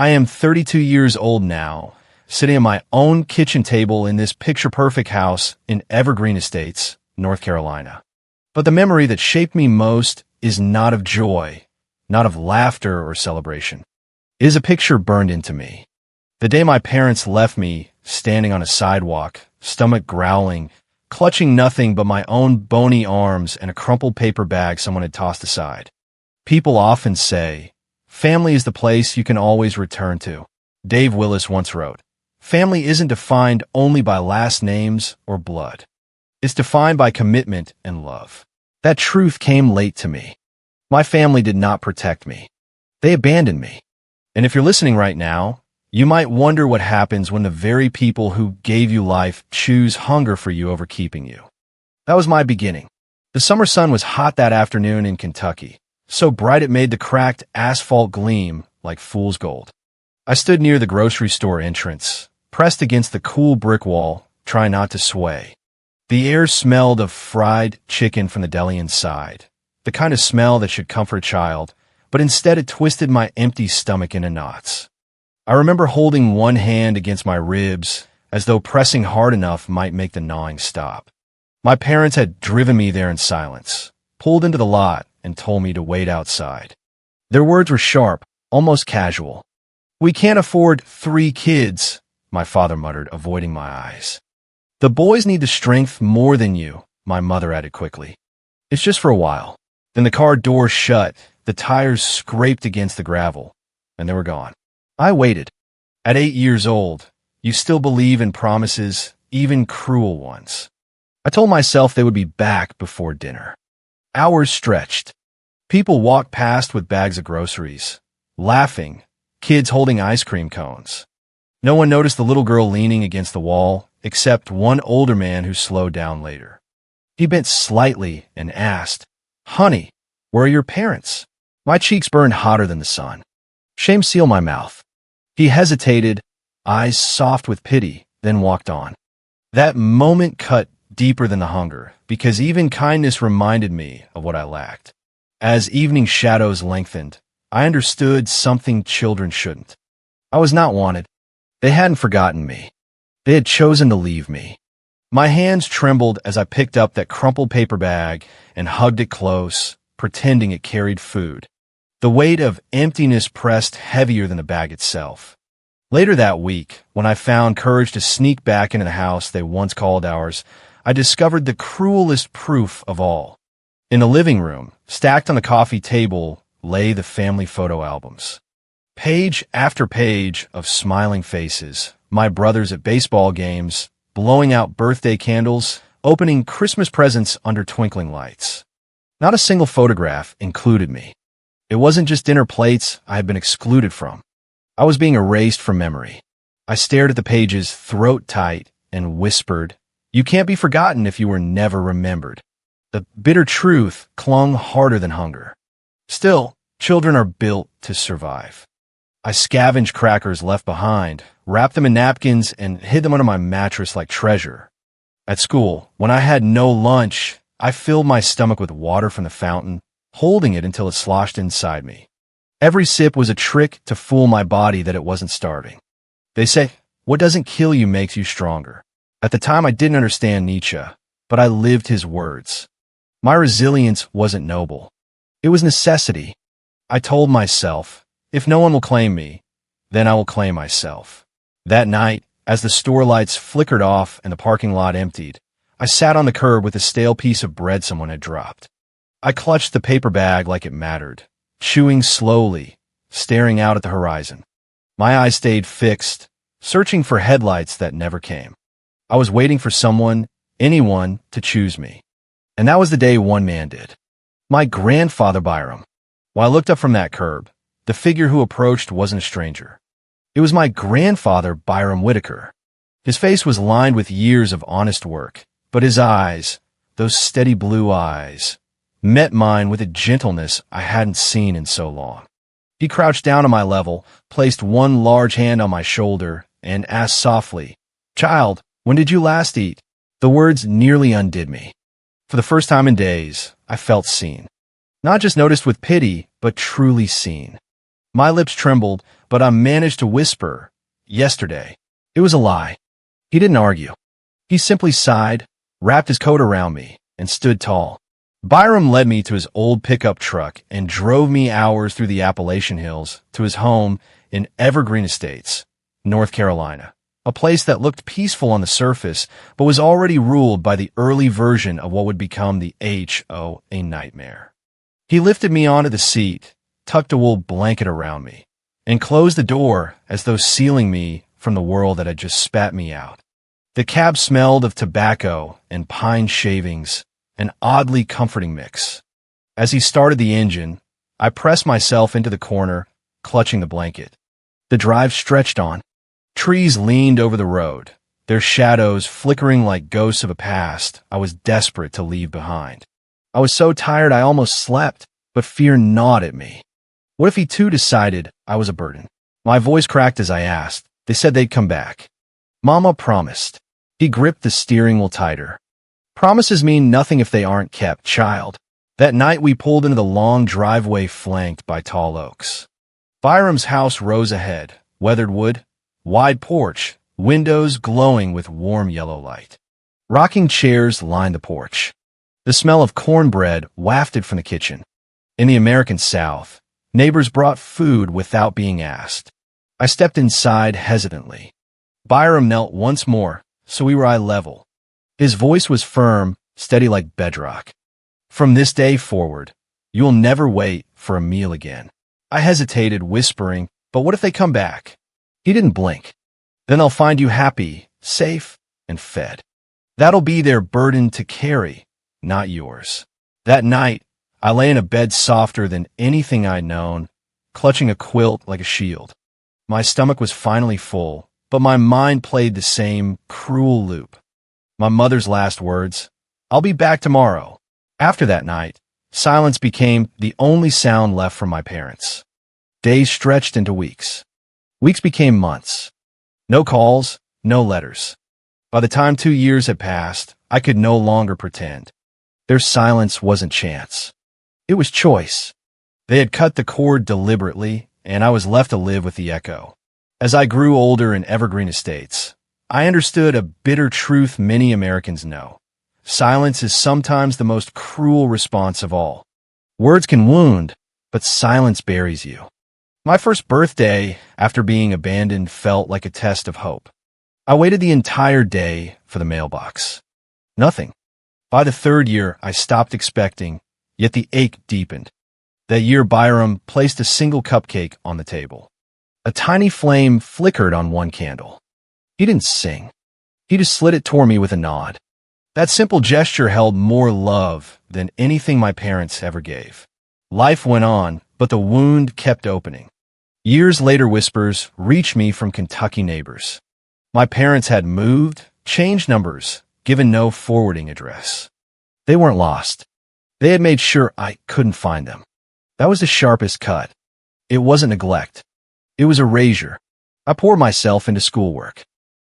I am 32 years old now, sitting at my own kitchen table in this picture-perfect house in Evergreen Estates, North Carolina. But the memory that shaped me most is not of joy, not of laughter or celebration. It is a picture burned into me. The day my parents left me, standing on a sidewalk, stomach growling, clutching nothing but my own bony arms and a crumpled paper bag someone had tossed aside. People often say, family is the place you can always return to. Dave Willis once wrote, family isn't defined only by last names or blood. It's defined by commitment and love. That truth came late to me. My family did not protect me. They abandoned me. And if you're listening right now, you might wonder what happens when the very people who gave you life choose hunger for you over keeping you. That was my beginning. The summer sun was hot that afternoon in Kentucky, so bright it made the cracked asphalt gleam like fool's gold. I stood near the grocery store entrance, pressed against the cool brick wall, trying not to sway. The air smelled of fried chicken from the deli inside, the kind of smell that should comfort a child, but instead it twisted my empty stomach into knots. I remember holding one hand against my ribs, as though pressing hard enough might make the gnawing stop. My parents had driven me there in silence, pulled into the lot, and told me to wait outside. Their words were sharp, almost casual. "We can't afford 3 kids," my father muttered, avoiding my eyes. "The boys need the strength more than you," my mother added quickly. "It's just for a while." Then the car door shut, the tires scraped against the gravel, and they were gone. I waited. At 8 years old, you still believe in promises, even cruel ones. I told myself they would be back before dinner. Hours stretched. People walked past with bags of groceries, laughing, kids holding ice cream cones. No one noticed the little girl leaning against the wall, except one older man who slowed down later. He bent slightly and asked, "Honey, where are your parents?" My cheeks burned hotter than the sun. Shame sealed my mouth. He hesitated, eyes soft with pity, then walked on. That moment cut deeper than the hunger, because even kindness reminded me of what I lacked. As evening shadows lengthened, I understood something children shouldn't. I was not wanted. They hadn't forgotten me. They had chosen to leave me. My hands trembled as I picked up that crumpled paper bag and hugged it close, pretending it carried food. The weight of emptiness pressed heavier than the bag itself. Later that week, when I found courage to sneak back into the house they once called ours, I discovered the cruelest proof of all. In the living room, stacked on the coffee table, lay the family photo albums. Page after page of smiling faces, my brothers at baseball games, blowing out birthday candles, opening Christmas presents under twinkling lights. Not a single photograph included me. It wasn't just dinner plates I had been excluded from. I was being erased from memory. I stared at the pages throat tight and whispered, "You can't be forgotten if you were never remembered." The bitter truth clung harder than hunger. Still, children are built to survive. I scavenged crackers left behind, wrapped them in napkins, and hid them under my mattress like treasure. At school, when I had no lunch, I filled my stomach with water from the fountain, holding it until it sloshed inside me. Every sip was a trick to fool my body that it wasn't starving. They say, what doesn't kill you makes you stronger. At the time, I didn't understand Nietzsche, but I lived his words. My resilience wasn't noble. It was necessity. I told myself, if no one will claim me, then I will claim myself. That night, as the store lights flickered off and the parking lot emptied, I sat on the curb with a stale piece of bread someone had dropped. I clutched the paper bag like it mattered, chewing slowly, staring out at the horizon. My eyes stayed fixed, searching for headlights that never came. I was waiting for someone, anyone, to choose me. And that was the day one man did. My grandfather Byram. When I looked up from that curb, the figure who approached wasn't a stranger. It was my grandfather Byram Whitaker. His face was lined with years of honest work, but his eyes, those steady blue eyes, met mine with a gentleness I hadn't seen in so long. He crouched down on my level, placed one large hand on my shoulder, and asked softly, "Child, when did you last eat?" The words nearly undid me. For the first time in days, I felt seen. Not just noticed with pity, but truly seen. My lips trembled, but I managed to whisper, "Yesterday." It was a lie. He didn't argue. He simply sighed, wrapped his coat around me, and stood tall. Byram led me to his old pickup truck and drove me hours through the Appalachian Hills to his home in Evergreen Estates, North Carolina, a place that looked peaceful on the surface but was already ruled by the early version of what would become the HOA nightmare. He lifted me onto the seat, tucked a wool blanket around me, and closed the door as though sealing me from the world that had just spat me out. The cab smelled of tobacco and pine shavings, an oddly comforting mix. As he started the engine, I pressed myself into the corner, clutching the blanket. The drive stretched on. Trees leaned over the road, their shadows flickering like ghosts of a past I was desperate to leave behind. I was so tired I almost slept, but fear gnawed at me. What if he too decided I was a burden? My voice cracked as I asked. They said they'd come back. Mama promised. He gripped the steering wheel tighter. Promises mean nothing if they aren't kept, child. That night we pulled into the long driveway flanked by tall oaks. Byram's house rose ahead, weathered wood, wide porch, windows glowing with warm yellow light. Rocking chairs lined the porch. The smell of cornbread wafted from the kitchen. In the American South, neighbors brought food without being asked. I stepped inside hesitantly. Byram knelt once more, so we were eye level. His voice was firm, steady like bedrock. From this day forward, you'll never wait for a meal again. I hesitated, whispering, but what if they come back? He didn't blink. Then they'll find you happy, safe, and fed. That'll be their burden to carry, not yours. That night, I lay in a bed softer than anything I'd known, clutching a quilt like a shield. My stomach was finally full, but my mind played the same cruel loop. My mother's last words, "I'll be back tomorrow." After that night, silence became the only sound left from my parents. Days stretched into weeks. Weeks became months. No calls, no letters. By the time 2 years had passed, I could no longer pretend. Their silence wasn't chance. It was choice. They had cut the cord deliberately, and I was left to live with the echo. As I grew older in Evergreen Estates, I understood a bitter truth many Americans know. Silence is sometimes the most cruel response of all. Words can wound, but silence buries you. My first birthday after being abandoned felt like a test of hope. I waited the entire day for the mailbox. Nothing. By the third year, I stopped expecting, yet the ache deepened. That year, Byram placed a single cupcake on the table. A tiny flame flickered on one candle. He didn't sing. He just slid it toward me with a nod. That simple gesture held more love than anything my parents ever gave. Life went on, but the wound kept opening. Years later, whispers reached me from Kentucky neighbors. My parents had moved, changed numbers, given no forwarding address. They weren't lost. They had made sure I couldn't find them. That was the sharpest cut. It wasn't neglect. It was erasure. I poured myself into schoolwork.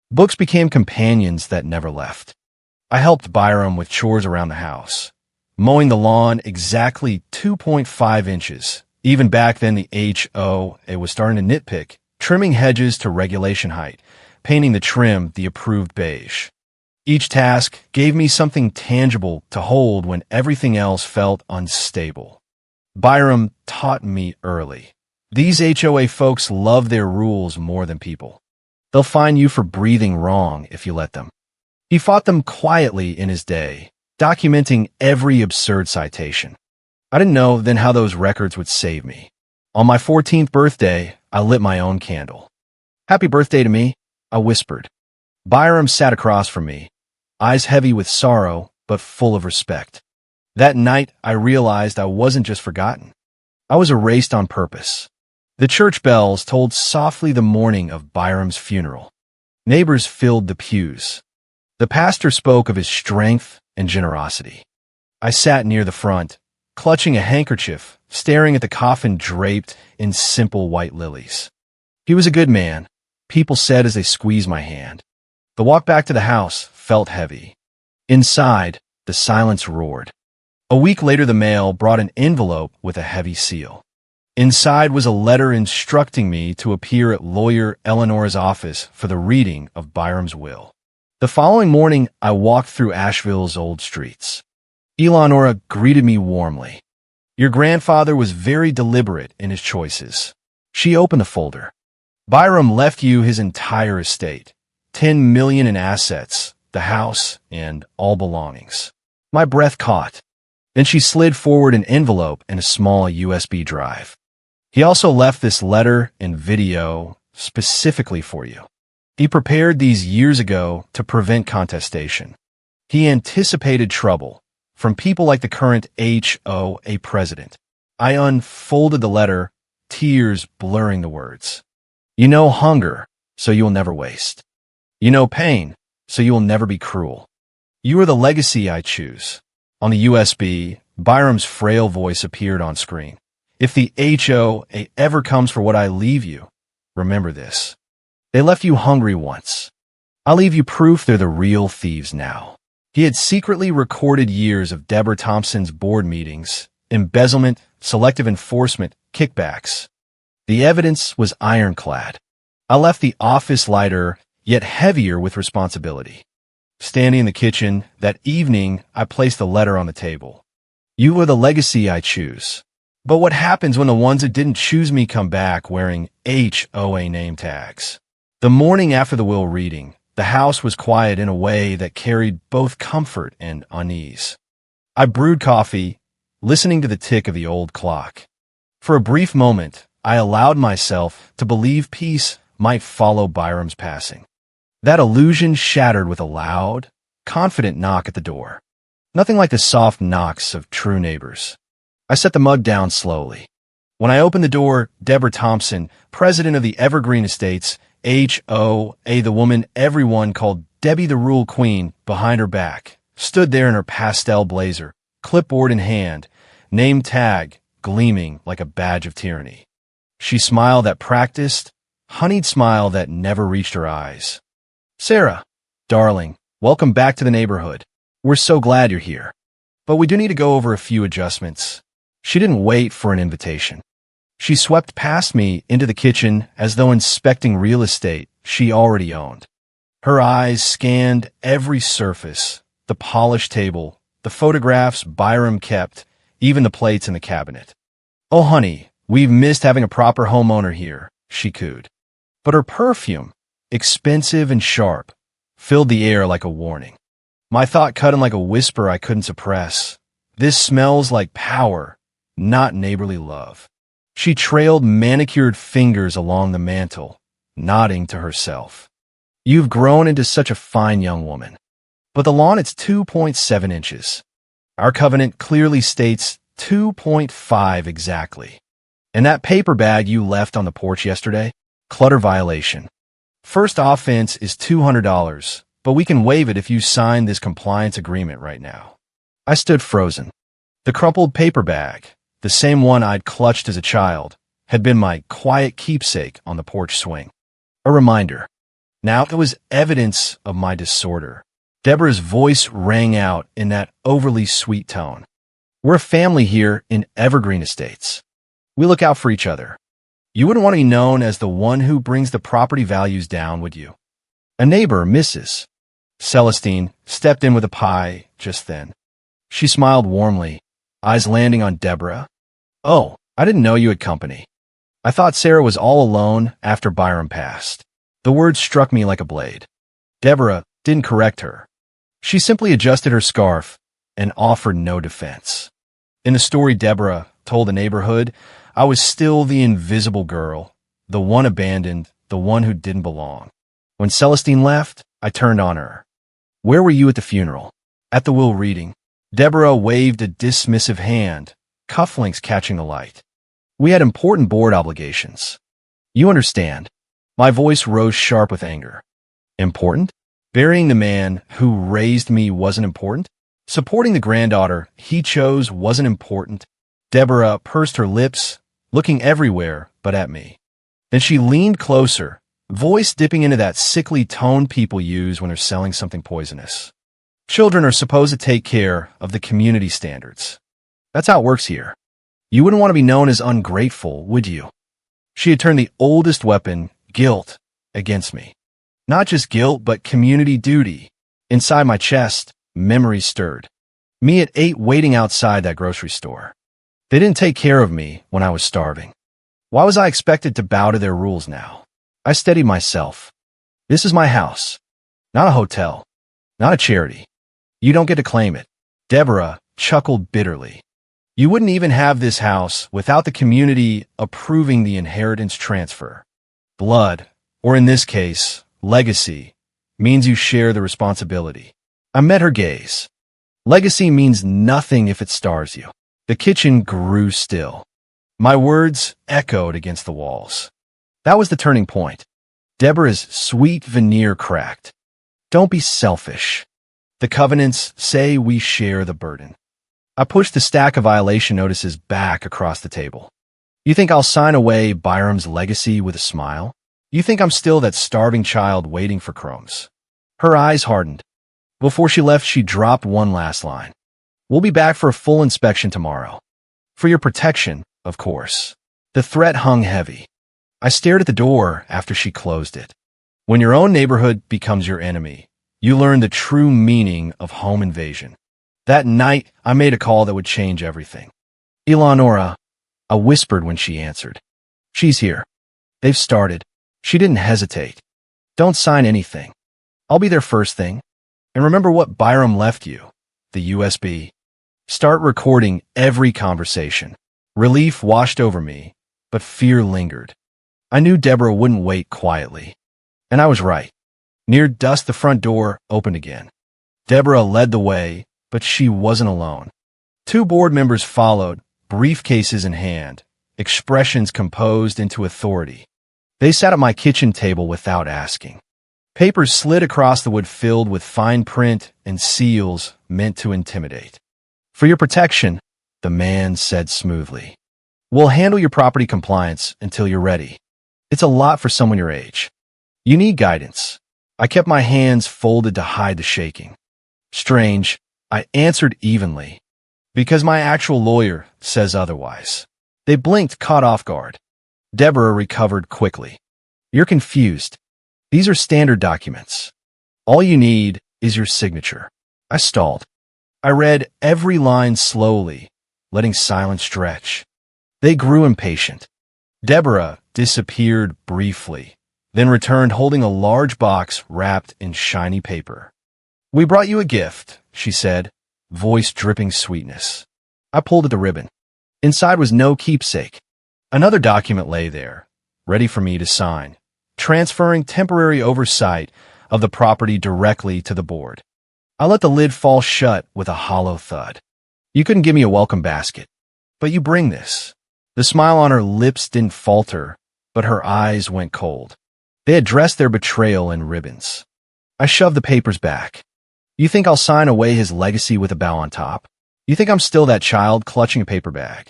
Books became companions that never left. I helped Byram with chores around the house, mowing the lawn exactly 2.5 inches. Even back then, the HOA was starting to nitpick, trimming hedges to regulation height, painting the trim the approved beige. Each task gave me something tangible to hold when everything else felt unstable. Byram taught me early. These HOA folks love their rules more than people. They'll fine you for breathing wrong if you let them. He fought them quietly in his day, documenting every absurd citation. I didn't know then how those records would save me. On my 14th birthday, I lit my own candle. "Happy birthday to me," I whispered. Byram sat across from me, eyes heavy with sorrow, but full of respect. That night, I realized I wasn't just forgotten. I was erased on purpose. The church bells tolled softly the morning of Byram's funeral. Neighbors filled the pews. The pastor spoke of his strength and generosity. I sat near the front, clutching a handkerchief, staring at the coffin draped in simple white lilies. He was a good man, people said as they squeezed my hand. The walk back to the house felt heavy. Inside, the silence roared. A week later, the mail brought an envelope with a heavy seal. Inside was a letter instructing me to appear at lawyer Eleanor's office for the reading of Byram's will. The following morning, I walked through Asheville's old streets. Eleonora greeted me warmly. Your grandfather was very deliberate in his choices. She opened the folder. Byram left you his entire estate, $10 million in assets, the house, and all belongings. My breath caught. Then she slid forward an envelope and a small USB drive. He also left this letter and video specifically for you. He prepared these years ago to prevent contestation. He anticipated trouble from people like the current HOA president. I unfolded the letter, tears blurring the words. You know hunger, so you will never waste. You know pain, so you will never be cruel. You are the legacy I choose. On the USB, Byram's frail voice appeared on screen. If the HOA ever comes for what I leave you, remember this. They left you hungry once. I'll leave you proof they're the real thieves now. He had secretly recorded years of Deborah Thompson's board meetings, embezzlement, selective enforcement, kickbacks. The evidence was ironclad. I left the office lighter, yet heavier with responsibility. Standing in the kitchen, that evening, I placed the letter on the table. You are the legacy I choose. But what happens when the ones that didn't choose me come back wearing HOA name tags? The morning after the will reading, the house was quiet in a way that carried both comfort and unease. I brewed coffee, listening to the tick of the old clock. For a brief moment, I allowed myself to believe peace might follow Byram's passing. That illusion shattered with a loud, confident knock at the door. Nothing like the soft knocks of true neighbors. I set the mug down slowly. When I opened the door, Deborah Thompson, president of the Evergreen Estates, HOA, the woman everyone called Debbie the Rule Queen, behind her back, stood there in her pastel blazer, clipboard in hand, name tag gleaming like a badge of tyranny. She smiled that practiced, honeyed smile that never reached her eyes. Sarah, darling, welcome back to the neighborhood. We're so glad you're here. But we do need to go over a few adjustments. She didn't wait for an invitation. She swept past me into the kitchen as though inspecting real estate she already owned. Her eyes scanned every surface, the polished table, the photographs Byram kept, even the plates in the cabinet. Oh, honey, we've missed having a proper homeowner here, she cooed. But her perfume, expensive and sharp, filled the air like a warning. My thought cut in like a whisper I couldn't suppress. This smells like power, not neighborly love. She trailed manicured fingers along the mantel, nodding to herself. You've grown into such a fine young woman. But the lawn, it's 2.7 inches. Our covenant clearly states 2.5 exactly. And that paper bag you left on the porch yesterday? Clutter violation. First offense is $200, but we can waive it if you sign this compliance agreement right now. I stood frozen. The crumpled paper bag, the same one I'd clutched as a child, had been my quiet keepsake on the porch swing. A reminder. Now it was evidence of my disorder. Deborah's voice rang out in that overly sweet tone. We're a family here in Evergreen Estates. We look out for each other. You wouldn't want to be known as the one who brings the property values down, would you? A neighbor, Mrs. Celestine, stepped in with a pie just then. She smiled warmly, eyes landing on Deborah. Oh, I didn't know you had company. I thought Sarah was all alone after Byram passed. The words struck me like a blade. Deborah didn't correct her. She simply adjusted her scarf and offered no defense. In the story Deborah told the neighborhood, I was still the invisible girl, the one abandoned, the one who didn't belong. When Celestine left, I turned on her. Where were you at the funeral? At the will reading. Deborah waved a dismissive hand, cufflinks catching the light. We had important board obligations. You understand. My voice rose sharp with anger. Important? Burying the man who raised me wasn't important? Supporting the granddaughter he chose wasn't important? Deborah pursed her lips, looking everywhere but at me. Then she leaned closer, voice dipping into that sickly tone people use when they're selling something poisonous. Children are supposed to take care of the community standards. That's how it works here. You wouldn't want to be known as ungrateful, would you? She had turned the oldest weapon, guilt, against me. Not just guilt, but community duty. Inside my chest, memories stirred. Me at 8 waiting outside that grocery store. They didn't take care of me when I was starving. Why was I expected to bow to their rules now? I steadied myself. This is my house, not a hotel, not a charity. You don't get to claim it. Deborah chuckled bitterly. You wouldn't even have this house without the community approving the inheritance transfer. Blood, or in this case, legacy, means you share the responsibility. I met her gaze. Legacy means nothing if it stars you. The kitchen grew still. My words echoed against the walls. That was the turning point. Deborah's sweet veneer cracked. Don't be selfish. The covenants say we share the burden. I pushed the stack of violation notices back across the table. You think I'll sign away Byram's legacy with a smile? You think I'm still that starving child waiting for crumbs? Her eyes hardened. Before she left, she dropped one last line. We'll be back for a full inspection tomorrow. For your protection, of course. The threat hung heavy. I stared at the door after she closed it. When your own neighborhood becomes your enemy, you learn the true meaning of home invasion. That night, I made a call that would change everything. Eleonora, I whispered when she answered. She's here. They've started. She didn't hesitate. Don't sign anything. I'll be there first thing. And remember what Byram left you, the USB. Start recording every conversation. Relief washed over me, but fear lingered. I knew Deborah wouldn't wait quietly. And I was right. Near dusk, the front door opened again. Deborah led the way, but she wasn't alone. 2 board members followed, briefcases in hand, expressions composed into authority. They sat at my kitchen table without asking. Papers slid across the wood filled with fine print and seals meant to intimidate. For your protection, the man said smoothly. We'll handle your property compliance until you're ready. It's a lot for someone your age. You need guidance. I kept my hands folded to hide the shaking. Strange, I answered evenly. Because my actual lawyer says otherwise. They blinked, caught off guard. Deborah recovered quickly. You're confused. These are standard documents. All you need is your signature. I stalled. I read every line slowly, letting silence stretch. They grew impatient. Deborah disappeared briefly, then returned holding a large box wrapped in shiny paper. We brought you a gift, she said, voice dripping sweetness. I pulled at the ribbon. Inside was no keepsake. Another document lay there, ready for me to sign, transferring temporary oversight of the property directly to the board. I let the lid fall shut with a hollow thud. You couldn't give me a welcome basket, but you bring this. The smile on her lips didn't falter, but her eyes went cold. They had dressed their betrayal in ribbons. I shoved the papers back. You think I'll sign away his legacy with a bow on top? You think I'm still that child clutching a paper bag?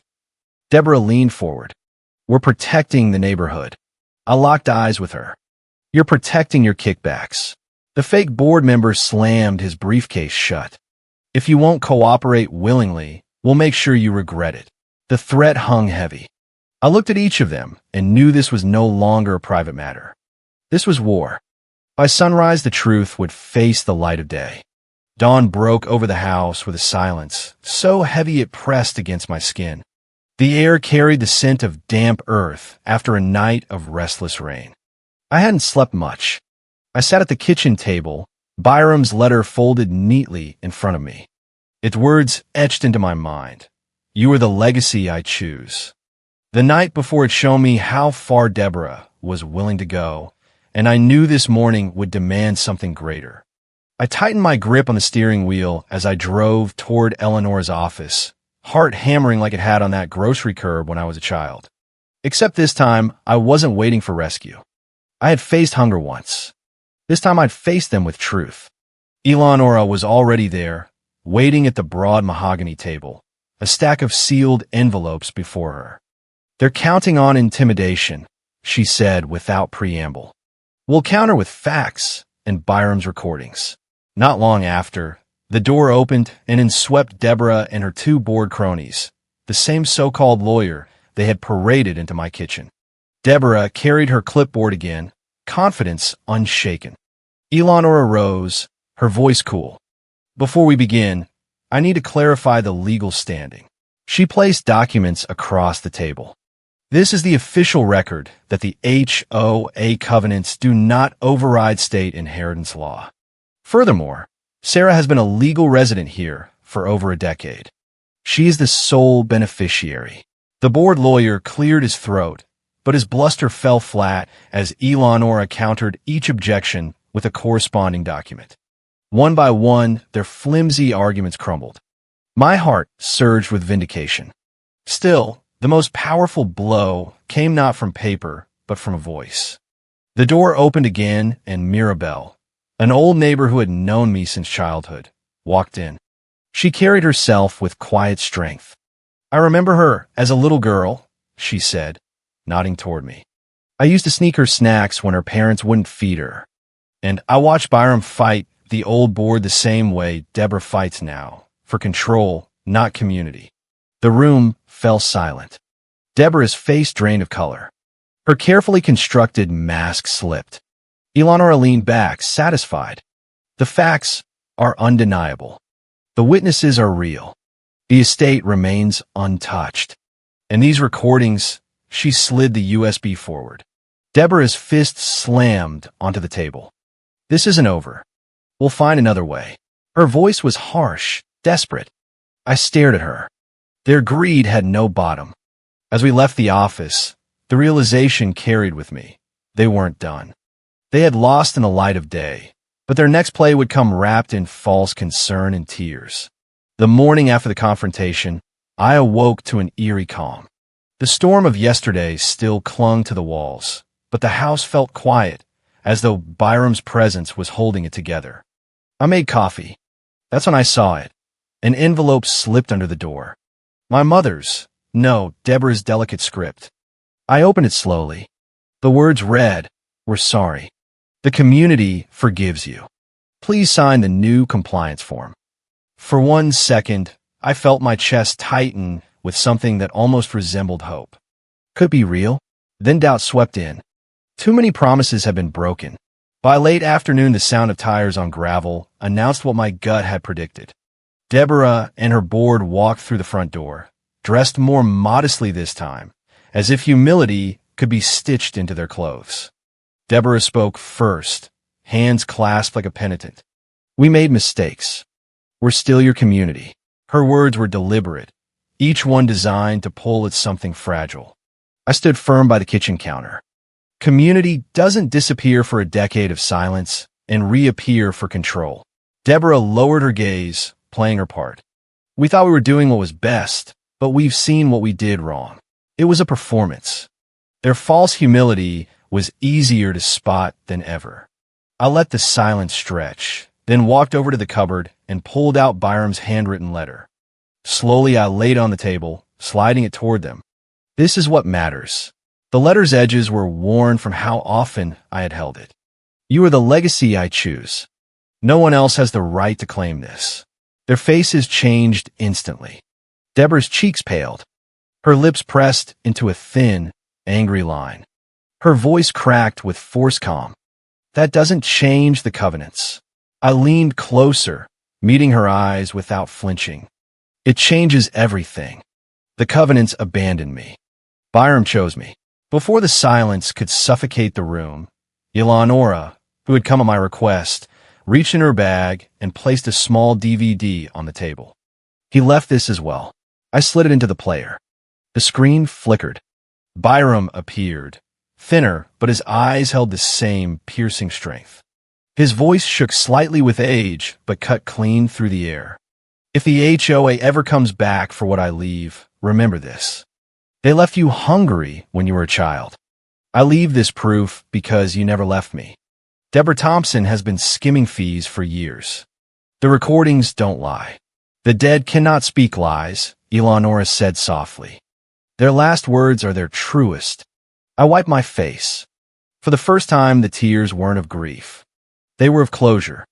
Deborah leaned forward. We're protecting the neighborhood. I locked eyes with her. You're protecting your kickbacks. The fake board member slammed his briefcase shut. If you won't cooperate willingly, we'll make sure you regret it. The threat hung heavy. I looked at each of them and knew this was no longer a private matter. This was war. By sunrise, the truth would face the light of day. Dawn broke over the house with a silence so heavy it pressed against my skin. The air carried the scent of damp earth after a night of restless rain. I hadn't slept much. I sat at the kitchen table, Byram's letter folded neatly in front of me. Its words etched into my mind. You are the legacy I choose. The night before had shown me how far Deborah was willing to go, and I knew this morning would demand something greater. I tightened my grip on the steering wheel as I drove toward Eleanor's office, heart hammering like it had on that grocery curb when I was a child. Except this time, I wasn't waiting for rescue. I had faced hunger once. This time I'd face them with truth. Eleonora was already there, waiting at the broad mahogany table, a stack of sealed envelopes before her. They're counting on intimidation, she said without preamble. We'll counter with facts and Byram's recordings. Not long after, the door opened and in swept Deborah and her 2 board cronies, the same so-called lawyer they had paraded into my kitchen. Deborah carried her clipboard again, confidence unshaken. Eleanor arose, her voice cool. Before we begin, I need to clarify the legal standing. She placed documents across the table. This is the official record that the HOA covenants do not override state inheritance law. Furthermore, Sarah has been a legal resident here for over a decade. She is the sole beneficiary. The board lawyer cleared his throat, but his bluster fell flat as Eleonora countered each objection with a corresponding document. One by one, their flimsy arguments crumbled. My heart surged with vindication. Still, the most powerful blow came not from paper, but from a voice. The door opened again, and Mirabelle, an old neighbor who had known me since childhood, walked in. She carried herself with quiet strength. "I remember her as a little girl," she said, nodding toward me. "I used to sneak her snacks when her parents wouldn't feed her. And I watched Byram fight the old board the same way Deborah fights now, for control, not community." The room fell silent. Deborah's face drained of color. Her carefully constructed mask slipped. Eleonora leaned back, satisfied. "The facts are undeniable. The witnesses are real. The estate remains untouched. And these recordings," she slid the USB forward. Deborah's fist slammed onto the table. "This isn't over. We'll find another way." Her voice was harsh, desperate. I stared at her. Their greed had no bottom. As we left the office, the realization carried with me. They weren't done. They had lost in the light of day, but their next play would come wrapped in false concern and tears. The morning after the confrontation, I awoke to an eerie calm. The storm of yesterday still clung to the walls, but the house felt quiet, as though Byram's presence was holding it together. I made coffee. That's when I saw it. An envelope slipped under the door. My mother's, no, Deborah's delicate script. I opened it slowly. The words read, "We're sorry. The community forgives you. Please sign the new compliance form." For 1 second, I felt my chest tighten with something that almost resembled hope. Could it be real? Then doubt swept in. Too many promises had been broken. By late afternoon, the sound of tires on gravel announced what my gut had predicted. Deborah and her board walked through the front door, dressed more modestly this time, as if humility could be stitched into their clothes. Deborah spoke first, hands clasped like a penitent. "We made mistakes. We're still your community." Her words were deliberate, each one designed to pull at something fragile. I stood firm by the kitchen counter. Community doesn't disappear for a decade of silence and reappear for control. Deborah lowered her gaze, playing her part. "We thought we were doing what was best, but we've seen what we did wrong. It was a performance." Their false humility was easier to spot than ever. I let the silence stretch, then walked over to the cupboard and pulled out Byram's handwritten letter. Slowly, I laid it on the table, sliding it toward them. This is what matters. The letter's edges were worn from how often I had held it. "You are the legacy I choose. No one else has the right to claim this." Their faces changed instantly. Deborah's cheeks paled. Her lips pressed into a thin, angry line. Her voice cracked with forced calm. "That doesn't change the covenants." I leaned closer, meeting her eyes without flinching. "It changes everything. The covenants abandoned me. Byram chose me." Before the silence could suffocate the room, Eleonora, who had come at my request, reached in her bag and placed a small DVD on the table. "He left this as well." I slid it into the player. The screen flickered. Byram appeared, thinner, but his eyes held the same piercing strength. His voice shook slightly with age, but cut clean through the air. "If the HOA ever comes back for what I leave, remember this. They left you hungry when you were a child. I leave this proof because you never left me. Deborah Thompson has been skimming fees for years. The recordings don't lie. The dead cannot speak lies," Eleonora said softly. "Their last words are their truest." I wiped my face. For the first time, the tears weren't of grief. They were of closure.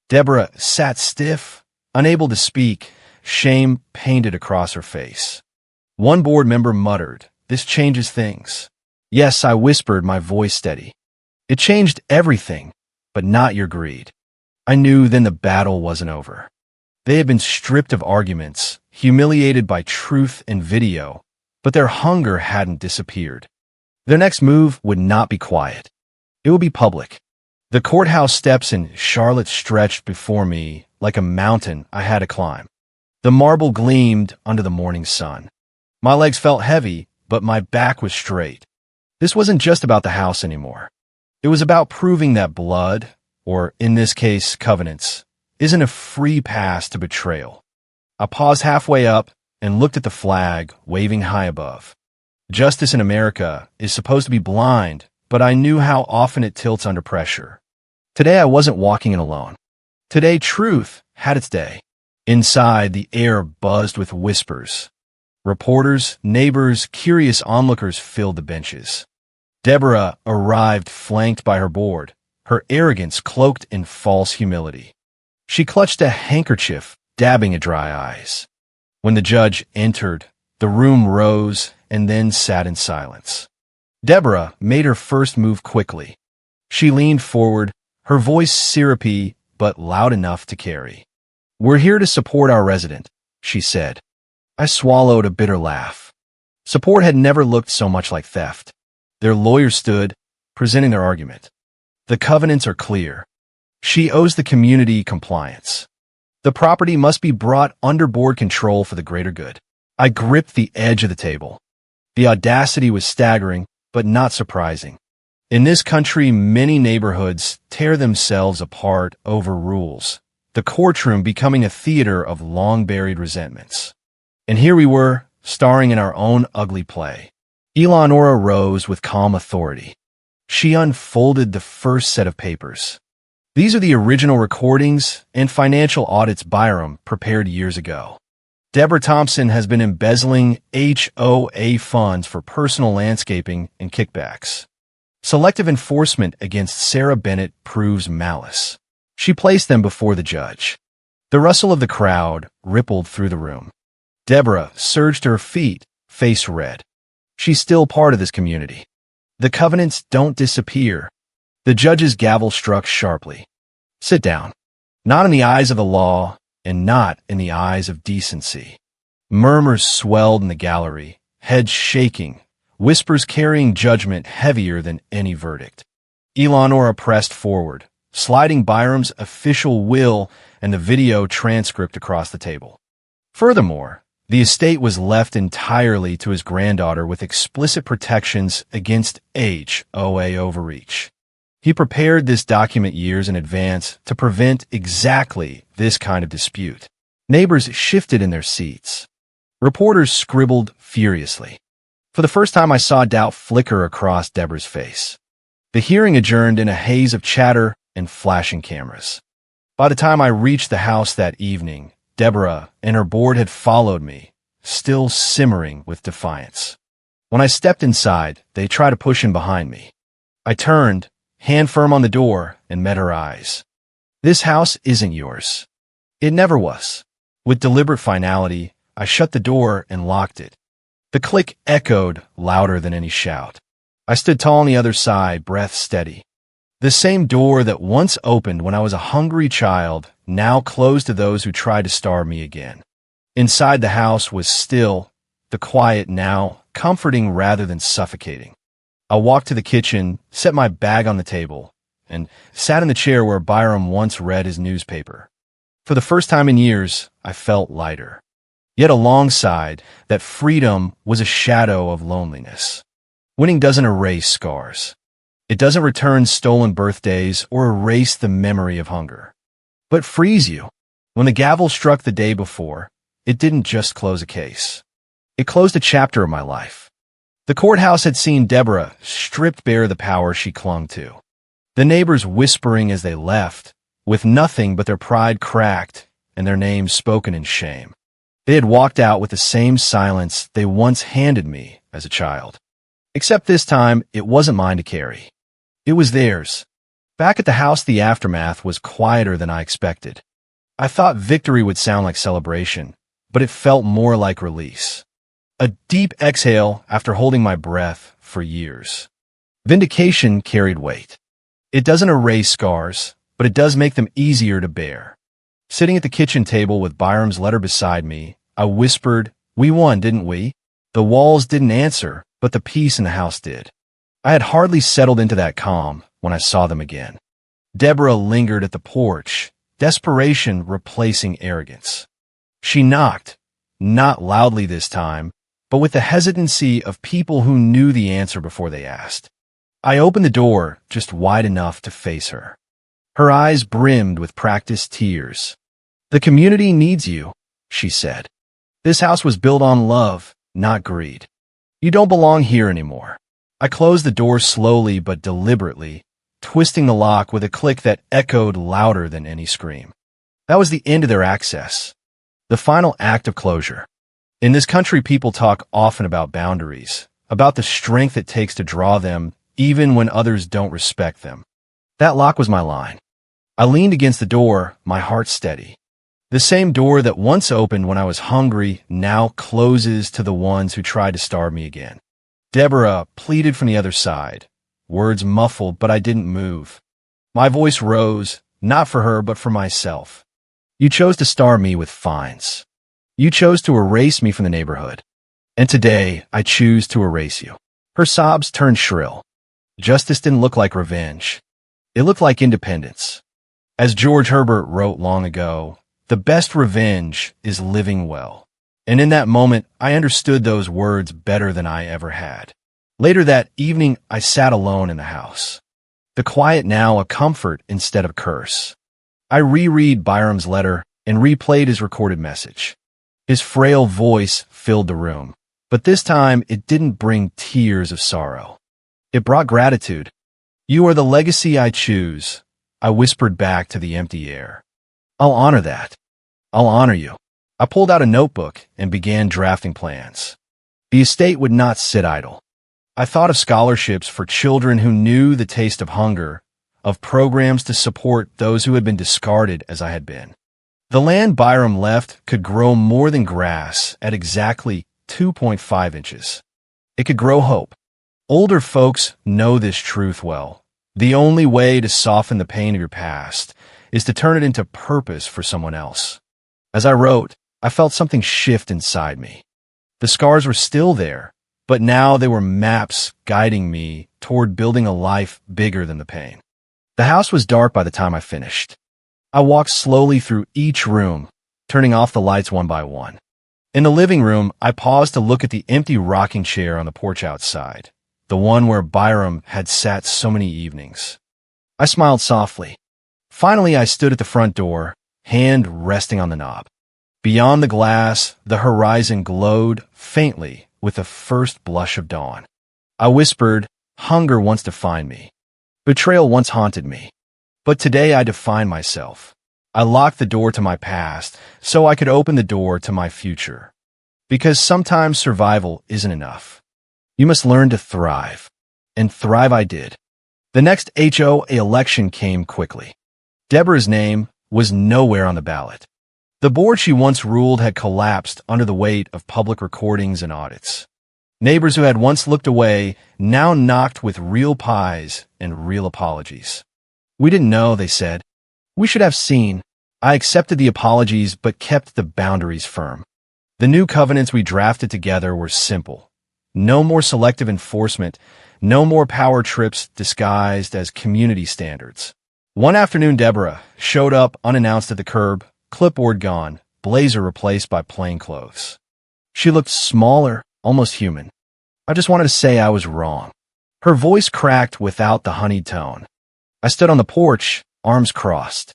Deborah sat stiff, unable to speak, shame painted across her face. One board member muttered, "This changes things." "Yes," I whispered, my voice steady. "It changed everything, but not your greed." I knew then the battle wasn't over. They had been stripped of arguments, humiliated by truth and video, but their hunger hadn't disappeared. Their next move would not be quiet. It would be public. The courthouse steps in Charlotte stretched before me like a mountain I had to climb. The marble gleamed under the morning sun. My legs felt heavy, but my back was straight. This wasn't just about the house anymore. It was about proving that blood, or in this case, covenants, isn't a free pass to betrayal. I paused halfway up and looked at the flag waving high above. Justice in America is supposed to be blind, but I knew how often it tilts under pressure. Today I wasn't walking in alone. Today truth had its day. Inside, the air buzzed with whispers. Reporters, neighbors, curious onlookers filled the benches. Deborah arrived flanked by her board, her arrogance cloaked in false humility. She clutched a handkerchief, dabbing at dry eyes. When the judge entered, the room rose and then sat in silence. Deborah made her first move quickly. She leaned forward, her voice syrupy but loud enough to carry. "We're here to support our resident," she said. I swallowed a bitter laugh. Support had never looked so much like theft. Their lawyers stood, presenting their argument. The covenants are clear. She owes the community compliance. The property must be brought under board control for the greater good. I gripped the edge of the table. The audacity was staggering, but not surprising. In this country, many neighborhoods tear themselves apart over rules, the courtroom becoming a theater of long-buried resentments. And here we were, starring in our own ugly play. Eleonora rose with calm authority. She unfolded the first set of papers. "These are the original recordings and financial audits Byram prepared years ago. Deborah Thompson has been embezzling HOA funds for personal landscaping and kickbacks. Selective enforcement against Sarah Bennett proves malice." She placed them before the judge. The rustle of the crowd rippled through the room. Deborah surged to her feet, face red. She's still part of this community. The covenants don't disappear. The judge's gavel struck sharply. "Sit down. Not in the eyes of the law, and not in the eyes of decency." Murmurs swelled in the gallery, heads shaking, whispers carrying judgment heavier than any verdict. Eleonora pressed forward, sliding Byram's official will and the video transcript across the table. Furthermore, the estate was left entirely to his granddaughter with explicit protections against HOA overreach. He prepared this document years in advance to prevent exactly this kind of dispute. Neighbors shifted in their seats. Reporters scribbled furiously. For the first time, I saw doubt flicker across Deborah's face. The hearing adjourned in a haze of chatter and flashing cameras. By the time I reached the house that evening, Deborah and her board had followed me, still simmering with defiance. When I stepped inside, they tried to push in behind me. I turned, hand firm on the door, and met her eyes. "This house isn't yours." It never was. With deliberate finality, I shut the door and locked it. The click echoed louder than any shout. I stood tall on the other side, breath steady. The same door that once opened when I was a hungry child now closed to those who tried to starve me again. Inside the house was still, the quiet now, comforting rather than suffocating. I walked to the kitchen, set my bag on the table, and sat in the chair where Byram once read his newspaper. For the first time in years, I felt lighter. Yet alongside, that freedom was a shadow of loneliness. Winning doesn't erase scars. It doesn't return stolen birthdays or erase the memory of hunger, but frees you. When the gavel struck the day before, it didn't just close a case. It closed a chapter of my life. The courthouse had seen Deborah stripped bare of the power she clung to. The neighbors whispering as they left, with nothing but their pride cracked and their names spoken in shame. They had walked out with the same silence they once handed me as a child. Except this time, it wasn't mine to carry. It was theirs. Back at the house, the aftermath was quieter than I expected. I thought victory would sound like celebration, but it felt more like release. A deep exhale after holding my breath for years. Vindication carried weight. It doesn't erase scars, but it does make them easier to bear. Sitting at the kitchen table with Byram's letter beside me, I whispered, "We won, didn't we?" The walls didn't answer, but the peace in the house did. I had hardly settled into that calm when I saw them again. Deborah lingered at the porch, desperation replacing arrogance. She knocked, not loudly this time, but with the hesitancy of people who knew the answer before they asked. I opened the door just wide enough to face her. Her eyes brimmed with practiced tears. "The community needs you," she said. "This house was built on love, not greed. You don't belong here anymore." I closed the door slowly but deliberately, twisting the lock with a click that echoed louder than any scream. That was the end of their access. The final act of closure. In this country, people talk often about boundaries, about the strength it takes to draw them, even when others don't respect them. That lock was my line. I leaned against the door, my heart steady. The same door that once opened when I was hungry now closes to the ones who tried to starve me again. Deborah pleaded from the other side. Words muffled, but I didn't move. My voice rose, not for her, but for myself. "You chose to starve me with fines. You chose to erase me from the neighborhood. And today, I choose to erase you." Her sobs turned shrill. Justice didn't look like revenge. It looked like independence. As George Herbert wrote long ago, "The best revenge is living well." And in that moment, I understood those words better than I ever had. Later that evening, I sat alone in the house. The quiet now a comfort instead of curse. I reread Byram's letter and replayed his recorded message. His frail voice filled the room, but this time it didn't bring tears of sorrow. It brought gratitude. "You are the legacy I choose," I whispered back to the empty air. "I'll honor that. I'll honor you." I pulled out a notebook and began drafting plans. The estate would not sit idle. I thought of scholarships for children who knew the taste of hunger, of programs to support those who had been discarded as I had been. The land Byram left could grow more than grass at exactly 2.5 inches. It could grow hope. Older folks know this truth well. The only way to soften the pain of your past is to turn it into purpose for someone else. As I wrote, I felt something shift inside me. The scars were still there, but now they were maps guiding me toward building a life bigger than the pain. The house was dark by the time I finished. I walked slowly through each room, turning off the lights one by one. In the living room, I paused to look at the empty rocking chair on the porch outside, the one where Byram had sat so many evenings. I smiled softly. Finally, I stood at the front door, hand resting on the knob. Beyond the glass, the horizon glowed faintly with the first blush of dawn. I whispered, "Hunger wants to find me. Betrayal once haunted me. But today I define myself." I locked the door to my past so I could open the door to my future. Because sometimes survival isn't enough. You must learn to thrive. And thrive I did. The next HOA election came quickly. Deborah's name was nowhere on the ballot. The board she once ruled had collapsed under the weight of public recordings and audits. Neighbors who had once looked away now knocked with real pies and real apologies. "We didn't know," they said. "We should have seen." I accepted the apologies but kept the boundaries firm. The new covenants we drafted together were simple. No more selective enforcement, no more power trips disguised as community standards. One afternoon, Deborah showed up unannounced at the curb, clipboard gone, blazer replaced by plain clothes. She looked smaller, almost human. I just wanted to say I was wrong. Her voice cracked without the honeyed tone. I stood on the porch, arms crossed.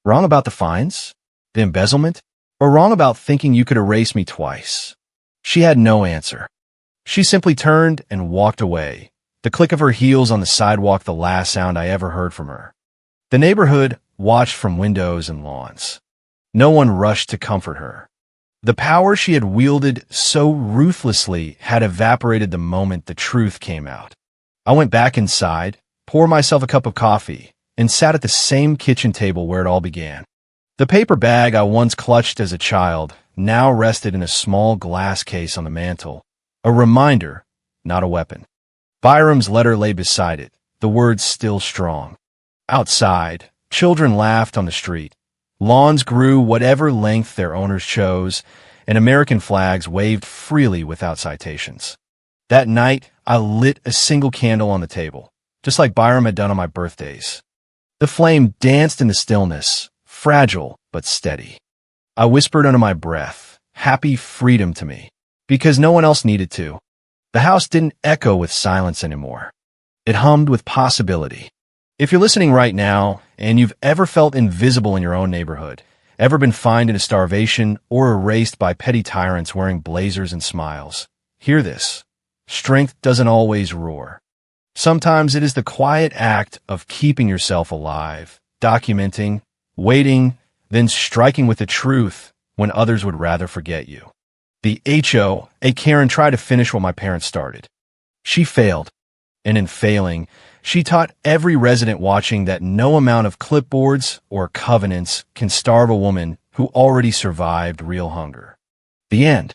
Wrong about the fines? The embezzlement? Or wrong about thinking you could erase me twice? She had no answer. She simply turned and walked away, the click of her heels on the sidewalk the last sound I ever heard from her. The neighborhood watched from windows and lawns. No one rushed to comfort her. The power she had wielded so ruthlessly had evaporated the moment the truth came out. I went back inside, poured myself a cup of coffee, and sat at the same kitchen table where it all began. The paper bag I once clutched as a child now rested in a small glass case on the mantel. A reminder, not a weapon. Byram's letter lay beside it, the words still strong. Outside, children laughed on the street. Lawns grew whatever length their owners chose, and American flags waved freely without citations. That night, I lit a single candle on the table, just like Byram had done on my birthdays. The flame danced in the stillness, fragile but steady. I whispered under my breath, happy freedom to me, because no one else needed to. The house didn't echo with silence anymore. It hummed with possibility. If you're listening right now, and you've ever felt invisible in your own neighborhood, ever been fined into starvation or erased by petty tyrants wearing blazers and smiles, hear this. Strength doesn't always roar. Sometimes it is the quiet act of keeping yourself alive, documenting, waiting, then striking with the truth when others would rather forget you. The HOA Karen tried to finish what my parents started. She failed, and in failing, she taught every resident watching that no amount of clipboards or covenants can starve a woman who already survived real hunger. The end.